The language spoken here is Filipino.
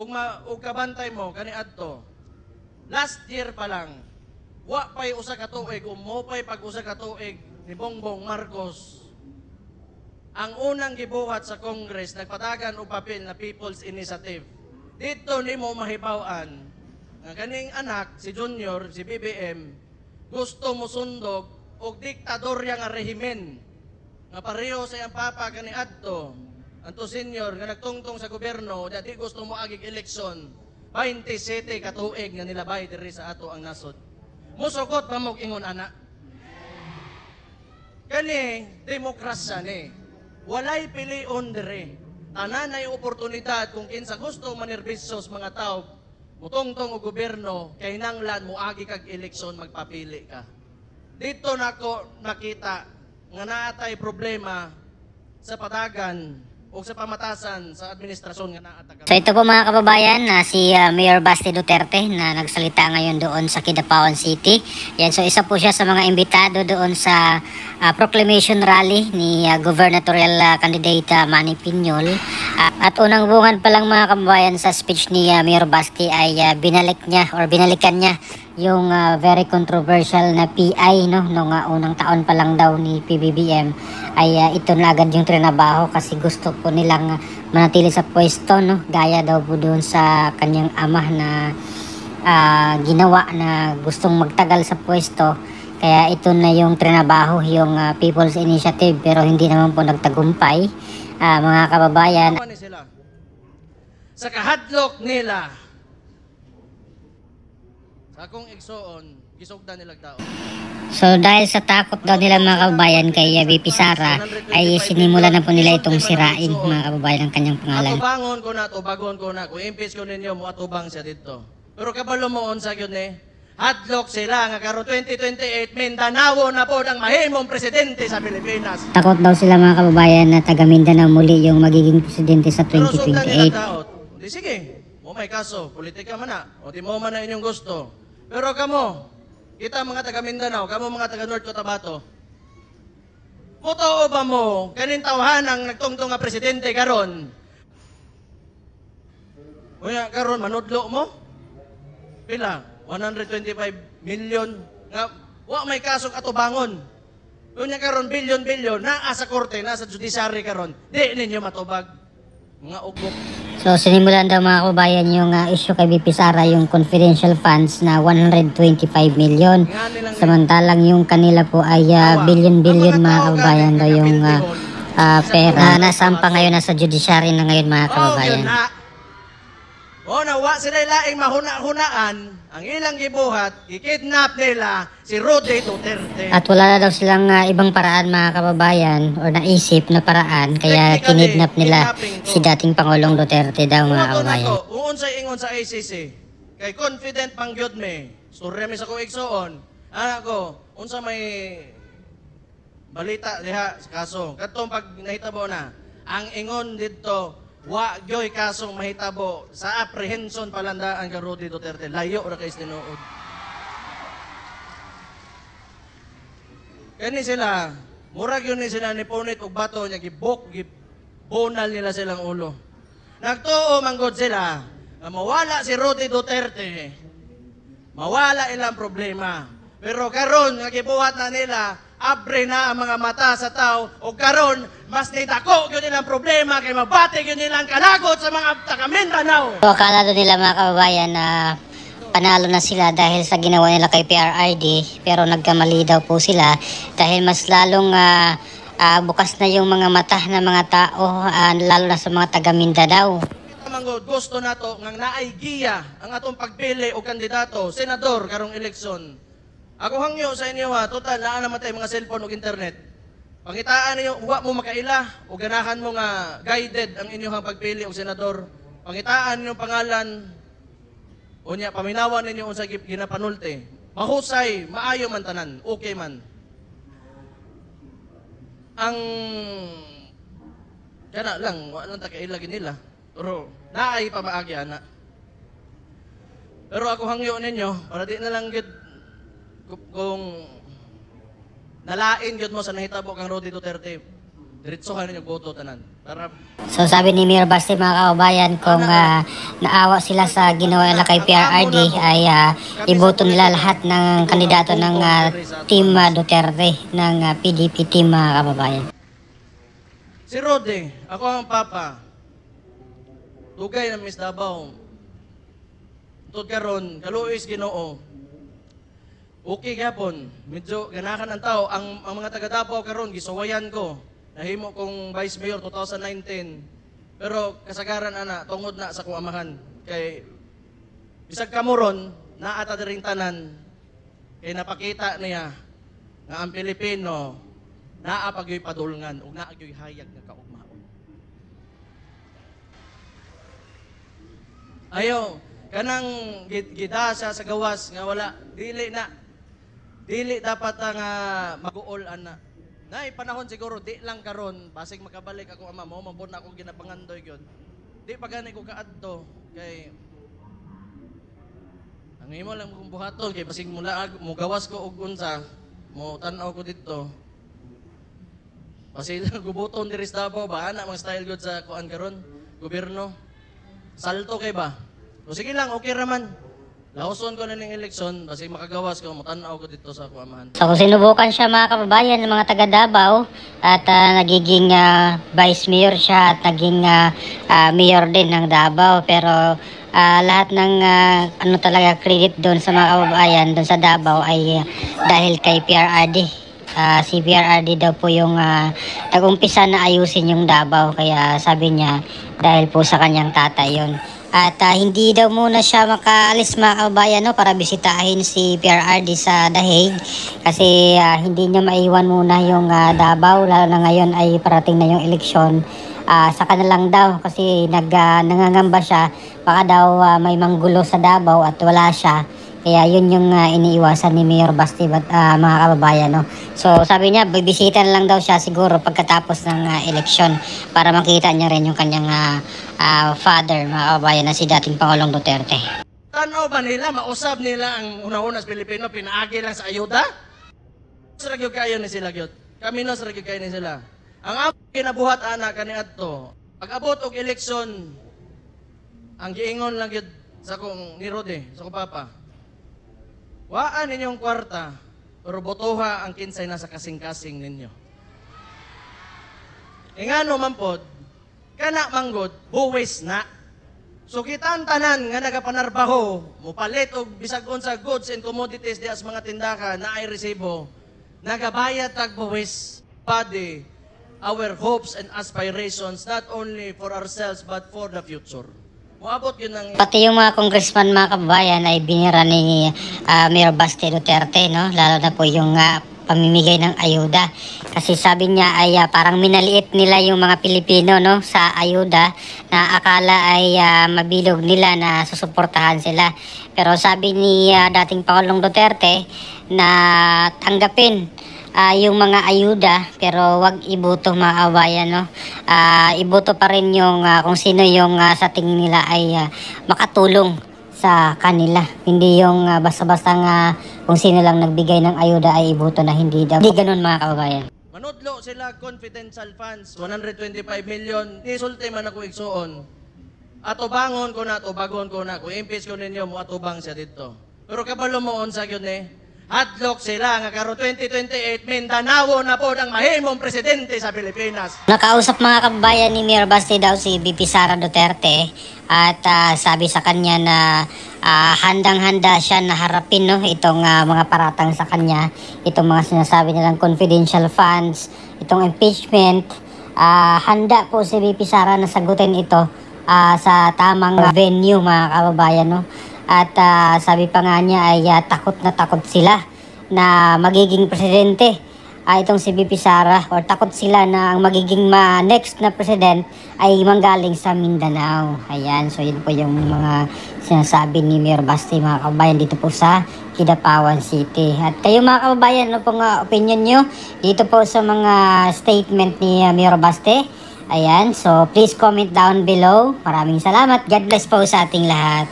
ug kabantay mo kani adto. Last year pa lang, wa pay usa ka tuig mo pay pag usa ka tuig ni Bongbong Marcos. Ang unang gibuhat sa Congress nagpatagan og papel na People's Initiative. Dito nimo mahibaw-an nga kaning anak si Junior, si BBM gusto mo sundog og diktadorya nga rehimen nga pareho sa iyang papa kani adto. Anto senior nga nagtungtong sa gobyerno dati gusto mo agig eleksyon 27 ka tuig nga nilabay diri sa ato ang nasod. Musugot pa mo ingon ana. Kani demokrasya ni. Walay pilion diri. Tanan ay oportunidad kung kinsa gusto manerbisos mga tao mutungtong og gobyerno kay nanglan mo agi kag eleksyon magpapili ka. Dito nako nakita nga naatay problema sa padagan o sa pamatasan sa administrasyon nga naatag. So ito po mga kababayan, si Mayor Basti Duterte na nagsalita ngayon doon sa Kidapawan City. Yan, so isa po siya sa mga imbitado doon sa proclamation rally ni gubernatorial candidate Manny Piñol. At unang bungan pa lang mga kababayan sa speech ni Mayor Basti ay binalikan niya yung very controversial na PI nung unang taon pa lang daw ni PBBM ay ito na agad yung trinabaho kasi gusto po nilang manatili sa pwesto gaya daw po doon sa kanyang ama na ginawa na gustong magtagal sa pwesto, kaya ito na yung trinabaho yung People's Initiative pero hindi naman po nagtagumpay mga kababayan. Sa kahadlok nila sa akong igsoon, gisugdan nilang tao. So dahil sa takot daw nila mga kababayan kay VP Sara ay sinimula na po nila itong sirain mga kababayan ang kanyang pangalan. Atubangon ko na, tubagon ko na, kung impeach ko ninyo mo atubang siya dito. Pero kabalo mo sa yun hadlock sila nga karon 2028 Mindanao na po ang mahimong presidente sa Pilipinas. Takot daw sila mga kababayan na taga Mindanao muli yung magiging presidente sa 2028. Di sige, mo may kaso, politika man na, o di mo man na inyong gusto. Pero kamo, kita mga taga Mindanao, kamo mga taga North Cotabato, motoo ba mo kanin tawhan ang nagtungtong nga presidente karon? Unya karon manudlo mo? Pila? 125 million nga wa may kasong atubangon. Unya karon bilyon naa sa korte, nasa judiciary karon. Di ninyo matubag. Mga ugok. So sinimulan daw mga kababayan yung issue kay VP Sara, yung confidential funds na 125 million. Samantalang yung kanila po ay billion mga kababayan daw yung pera. Nasampa ngayon nasa judiciary na ngayon mga kababayan. Wa sila laing mahuna-hunaan ang ilang gibuhat, ikidnap nila si Rudy Duterte. At wala na daw silang ibang paraan mga kababayan o naisip na paraan kaya kinidnap nila si dating Pangulong Duterte daw mga kababayan. Kung unsay ingon sa ICC, kay confident pang gyud me, surya mi sa ko igsoon, anak ko, unsa may balita diha sa kaso. Katong pag nahitabo na, ang ingon dito, wa gyoy kasong mahitabo sa apprehension palandaan kay Rudy Duterte, layo ra kay tinuod. Kani sila, murag yun ni sila ni punit og bato nya gibonal nila silang ulo. Nagtuo manggod sila na mawala si Rudy Duterte, mawala ilang problema. Pero karon nga gibuhat na nila, abre na ang mga mata sa tao o karon mas nitako yun nilang problema kay mabati yun nilang kalagot sa mga taga Mindanao. So akala doon nila mga kababayan na panalo na sila dahil sa ginawa nila kay PRRD, pero nagkamali daw po sila dahil mas lalong bukas na yung mga mata ng mga tao, lalo na sa mga taga Mindanao. Gusto nato nga naay giya ang atong pagpili og kandidato senador karong eleksyon. Ako hangyo sa inyo total naa naman tay mga cellphone ug internet. Pangitaan niyo wa mo makaila o ganahan mo nga guided ang inyong pagpili og senador. Pangitaan niyo pangalan unya paminawan ninyo unsa ginapanulti. Mahusay, maayo man tanan, okay man. Ang kana lang wa lang ta kaila nila. Pero naay pa maagi ana. Pero ako hangyo ninyo para di na lang gid kung nalain gyud mo sa nahitabo kang Rudy Duterte, diretsohan ninyo boto tanan. Para So sabi ni Mayor Basti mga kababayan, kung naawa sila sa ginawa nila kay PRRD ay iboto nila lahat ng kandidato ng Team Duterte, ng PDP team mga kababayan. si Rode, ako ang papa. Tugay na Miss Davao. Tod karon, kaluoy Ginoo. Okay gapon, medyo ganahan ang tao. Ang mga taga Davao karon gisuwayan ko. Nahimo kong Vice Mayor 2019. Pero kasagaran ana tungod na sa kuamahan kay bisag kamuron naata diring tanan kay napakita niya nga ang Pilipino naa pagyoy padulngan ug naa gyoy hayag nga kaugmaon. Ayo, kanang gida siya sa gawas nga wala dili dapat nga mag-uol ana. Nay panahon siguro di lang karon basig makabalik ako ama mo mabon na ako ginapangandoy gyud. Di pa gani ko kaadto kay ang imo lang kong buhaton kay basig mula mo gawas ko og unsa mo tan-aw ko didto. Basig gubuton diri sa Davao ba ana mga style gyud sa kuan karon gobyerno. Salto kay ba? O sige lang okay raman. Lahuson ko na ng eleksyon, kasi makagawas ko, matanaw ko dito sa kuamahan. So kung sinubukan siya mga kababayan ng mga taga Davao at nagiging vice mayor siya at naging mayor din ng Davao, pero lahat ng ano talaga credit doon sa mga kababayan doon sa Davao ay dahil kay PRRD. Si PRRD daw po yung nag-umpisa na ayusin yung Davao, kaya sabi niya dahil po sa kanyang tatay yun. At hindi daw muna siya makaalis mga kababayan no, para bisitahin si PRRD sa The Hague kasi hindi niya maiwan muna yung Davao, lalo na ngayon ay parating na yung eleksyon. Saka na lang daw kasi nangangamba siya baka daw may manggulo sa Davao at wala siya. Kaya yun yung iniiwasan ni Mayor Basti mga kababayan. No? So sabi niya, bibisita na lang daw siya siguro pagkatapos ng eleksyon para makita niya rin yung kanyang father, mga kababayan, na si dating Pangulong Duterte. Tanaw ba nila, mausap nila ang una-una sa Pilipino, pinaagi lang sa ayuda? Sa ragyog kayo ni sila, gyud. Kami no sa ragyog kayo ni sila. Ang among kinabuhat anak kani adto, pag-abot og eleksyon, ang giingon lang gyud sa kong ni Rode, sa kong papa. Waan ninyong kwarta, pero botoha ang kinsay nasa kasing-kasing ninyo. Ingano man pod, kana manggod, buwis na. So kitang tanan nga nagapanarbaho, mupalit og bisag unsa goods and commodities di as mga tindahan na ay resibo, nagabayad tag buwis. Body, our hopes and aspirations, not only for ourselves but for the future. Muabot yun ang... Pati yung mga congressman mga kababayan ay binira ni Mayor Basti Duterte, no? Lalo na po yung pamimigay ng ayuda. Kasi sabi niya ay parang minaliit nila yung mga Pilipino no, sa ayuda na akala ay mabilog nila na susuportahan sila. Pero sabi ni dating Pangulong Duterte na tanggapin yung mga ayuda pero wag iboto mga kababayan no. Iboto pa rin yung kung sino yung sa tingin nila ay makatulong sa kanila, hindi yung basta-basta kung sino lang nagbigay ng ayuda ay iboto na, hindi daw. Hindi ganun mga kababayan. Manudlo sila confidential funds 125 million nisulti man ako igsuon. Atubangon ko na, tubagon ko na, kung impeach ko ninyo mo atubang siya dito. Pero kabalo mo unsa gyud ni hadlock sila nga karon 2028 Mindanao na po ang mahimong presidente sa Pilipinas. Nakausap mga kababayan ni Mayor Basti daw si VP Sara Duterte at sabi sa kanya na handang-handa siya na harapin no, itong mga paratang sa kanya, itong mga sinasabi nilang confidential funds, itong impeachment. Handa po si VP Sara na sagutin ito sa tamang venue mga kababayan no. At sabi pa nga niya ay takot na takot sila na magiging presidente itong si VP Sara, or takot sila na ang magiging next na president ay manggaling sa Mindanao. Ayan, so yun po yung mga sinasabi ni Mayor Basti mga kababayan dito po sa Kidapawan City. At kayo mga kababayan, ano pong opinion nyo dito po sa mga statement ni Mayor Basti? Ayan, so please comment down below. Maraming salamat. God bless po sa ating lahat.